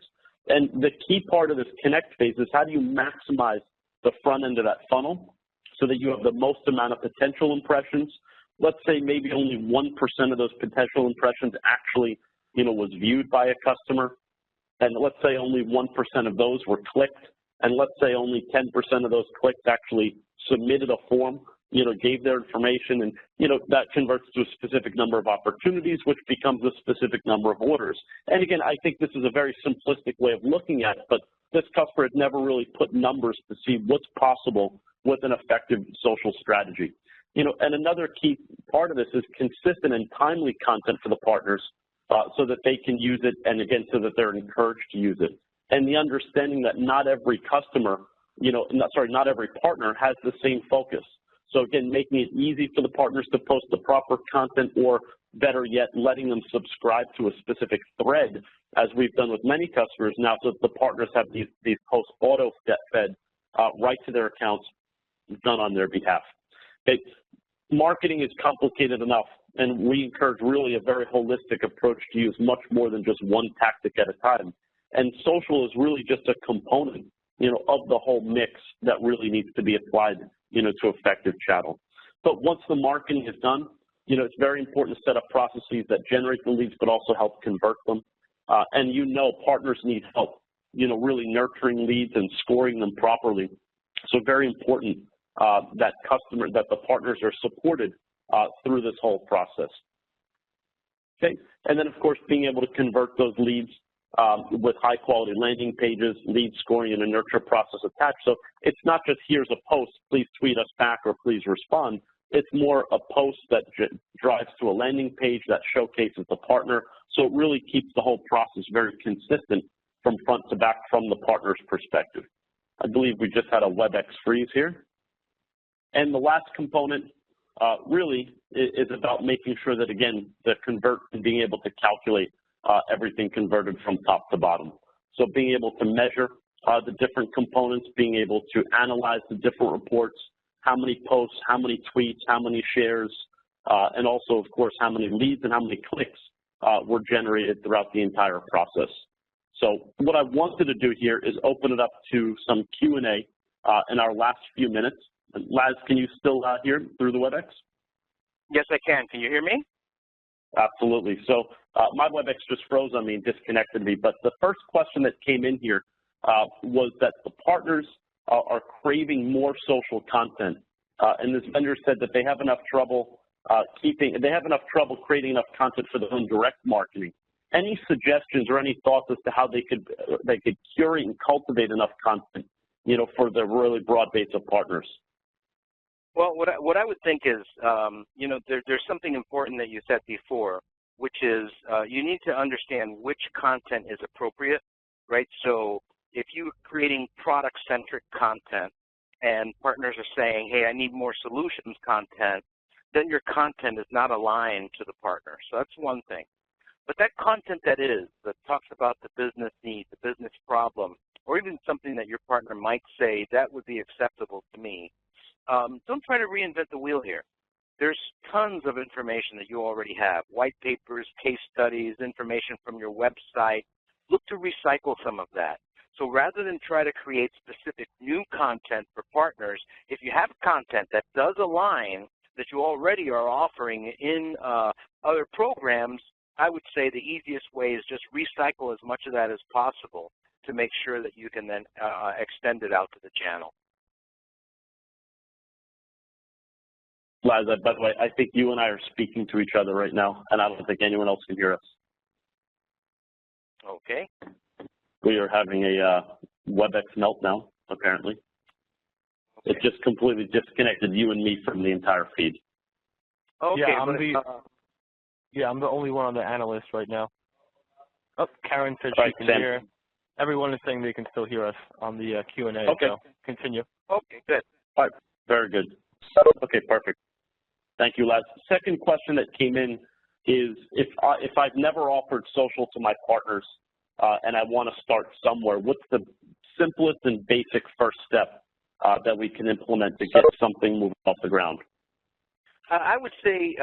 And the key part of this connect phase is how do you maximize the front end of that funnel so that you have the most amount of potential impressions. Let's say maybe only 1% of those potential impressions actually, was viewed by a customer. And let's say only 1% of those were clicked. And let's say only 10% of those clicks actually submitted a form, gave their information, and, that converts to a specific number of opportunities, which becomes a specific number of orders. And again, I think this is a very simplistic way of looking at it, but this customer had never really put numbers to see what's possible with an effective social strategy. And another key part of this is consistent and timely content for the partners so that they can use it, and again, so that they're encouraged to use it. And the understanding that not every customer, not every partner has the same focus. So again, making it easy for the partners to post the proper content, or better yet, letting them subscribe to a specific thread, as we've done with many customers now, so that the partners have these posts auto-fed right to their accounts, done on their behalf. Okay. Marketing is complicated enough, and we encourage really a very holistic approach to use much more than just one tactic at a time. And social is really just a component, of the whole mix that really needs to be applied, to effective channel. But once the marketing is done, it's very important to set up processes that generate the leads, but also help convert them. And partners need help, really nurturing leads and scoring them properly. So very important that the partners are supported through this whole process. Okay, and then of course being able to convert those leads with high quality landing pages, lead scoring, and a nurture process attached. So it's not just here's a post, please tweet us back or please respond. It's more a post that drives to a landing page that showcases the partner. So it really keeps the whole process very consistent from front to back from the partner's perspective. I believe we just had a WebEx freeze here. And the last component really is about making sure that, again, the convert and being able to calculate everything converted from top to bottom. So being able to measure the different components, being able to analyze the different reports, how many posts, how many tweets, how many shares, and also, of course, how many leads and how many clicks were generated throughout the entire process. So what I wanted to do here is open it up to some Q&A in our last few minutes. Laz, can you still hear through the WebEx? Yes, I can. Can you hear me? Absolutely. So my WebEx just froze on me and disconnected me. But the first question that came in here was that the partners are craving more social content. And this vendor said that they have enough trouble creating enough content for their own direct marketing. Any suggestions or any thoughts as to how they could curate and cultivate enough content, for the really broad base of partners? Well, what I would think is, there's something important that you said before, which is you need to understand which content is appropriate, right? So if you're creating product-centric content and partners are saying, hey, I need more solutions content, then your content is not aligned to the partner. So that's one thing. But that content that talks about the business need, the business problem, or even something that your partner might say, that would be acceptable to me. Don't try to reinvent the wheel here. There's tons of information that you already have, white papers, case studies, information from your website. Look to recycle some of that. So rather than try to create specific new content for partners, if you have content that does align, that you already are offering in other programs, I would say the easiest way is just recycle as much of that as possible to make sure that you can then extend it out to the channel. Liza, by the way, I think you and I are speaking to each other right now, and I don't think anyone else can hear us. Okay. We are having a WebEx meltdown, apparently. Okay. It just completely disconnected you and me from the entire feed. Okay. Yeah, I'm the only one on the analyst right now. Oh, Karen said she can hear. Everyone is saying they can still hear us on the Q&A, okay. So continue. Okay, good. All right, very good. Okay, perfect. Thank you, Laz. Second question that came in is if I've never offered social to my partners and I want to start somewhere, what's the simplest and basic first step that we can implement to get something moving off the ground? I would say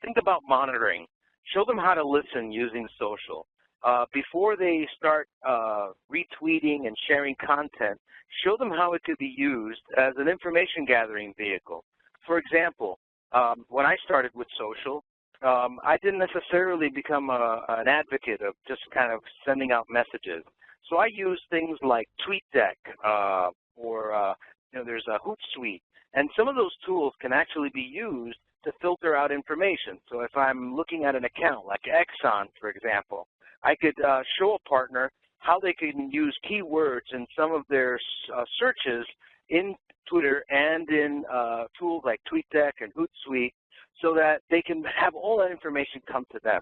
think about monitoring. Show them how to listen using social. Before they start retweeting and sharing content, show them how it could be used as an information gathering vehicle. For example, when I started with social, I didn't necessarily become an advocate of just kind of sending out messages. So I use things like TweetDeck or there's a Hootsuite. And some of those tools can actually be used to filter out information. So if I'm looking at an account like Exxon, for example, I could show a partner how they can use keywords in some of their searches in Twitter and in tools like TweetDeck and Hootsuite so that they can have all that information come to them.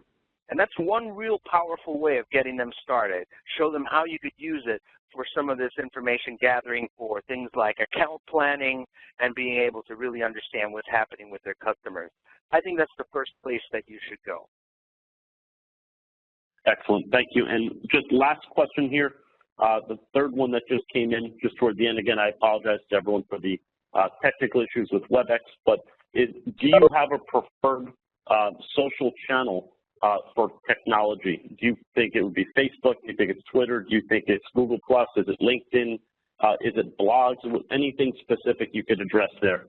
And that's one real powerful way of getting them started. Show them how you could use it for some of this information gathering for things like account planning and being able to really understand what's happening with their customers. I think that's the first place that you should go. Excellent, thank you. And just last question here, the third one that just came in just toward the end. Again, I apologize to everyone for the technical issues with WebEx, but do you have a preferred social channel for technology? Do you think it would be Facebook? Do you think it's Twitter? Do you think it's Google+? Is it LinkedIn? Is it blogs? Anything specific you could address there?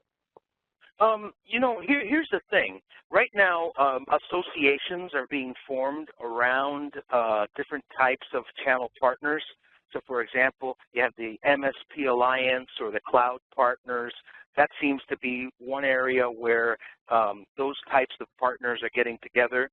Here's the thing. Right now, associations are being formed around different types of channel partners. So, for example, you have the MSP Alliance or the Cloud Partners. That seems to be one area where those types of partners are getting together.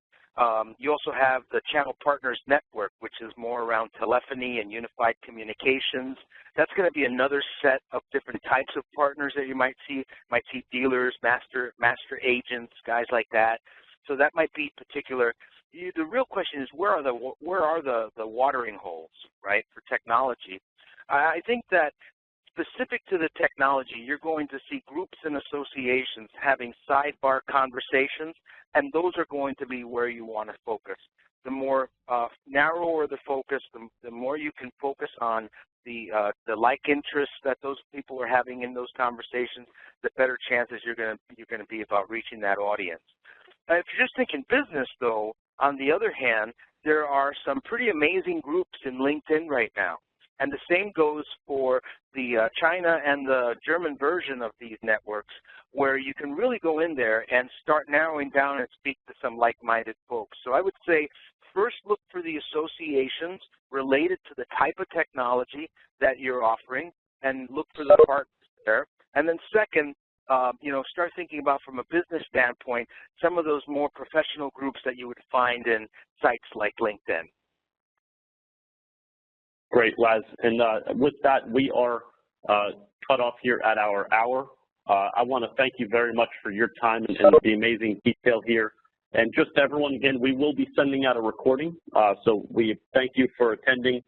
You also have the Channel Partners Network, which is more around telephony and unified communications. That's going to be another set of different types of partners that you might see. You might see dealers, master agents, guys like that. So that might be particular. The real question is where are the watering holes, right, for technology? I think that specific to the technology, you're going to see groups and associations having sidebar conversations, and those are going to be where you want to focus. The more narrower the focus, the more you can focus on the like interests that those people are having in those conversations, the better chances you're going to be about reaching that audience. If you're just thinking business, though, on the other hand, there are some pretty amazing groups in LinkedIn right now. And the same goes for the China and the German version of these networks, where you can really go in there and start narrowing down and speak to some like-minded folks. So I would say first look for the associations related to the type of technology that you're offering and look for the partners there. And then second, start thinking about from a business standpoint some of those more professional groups that you would find in sites like LinkedIn. Great, Laz. And with that, we are cut off here at our hour. I want to thank you very much for your time and the amazing detail here. And just everyone, again, we will be sending out a recording. So we thank you for attending.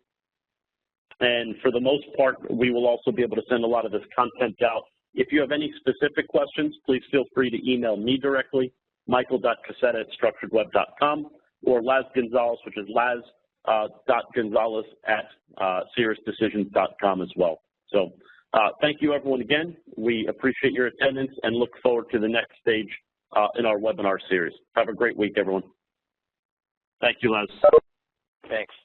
And for the most part, we will also be able to send a lot of this content out. If you have any specific questions, please feel free to email me directly, michael.coscetta@structuredweb.com, or Laz Gonzalez, which is laz.gonzalez@siriusdecisions.com as well. So thank you, everyone, again. We appreciate your attendance and look forward to the next stage in our webinar series. Have a great week, everyone. Thank you, Laz. Thanks.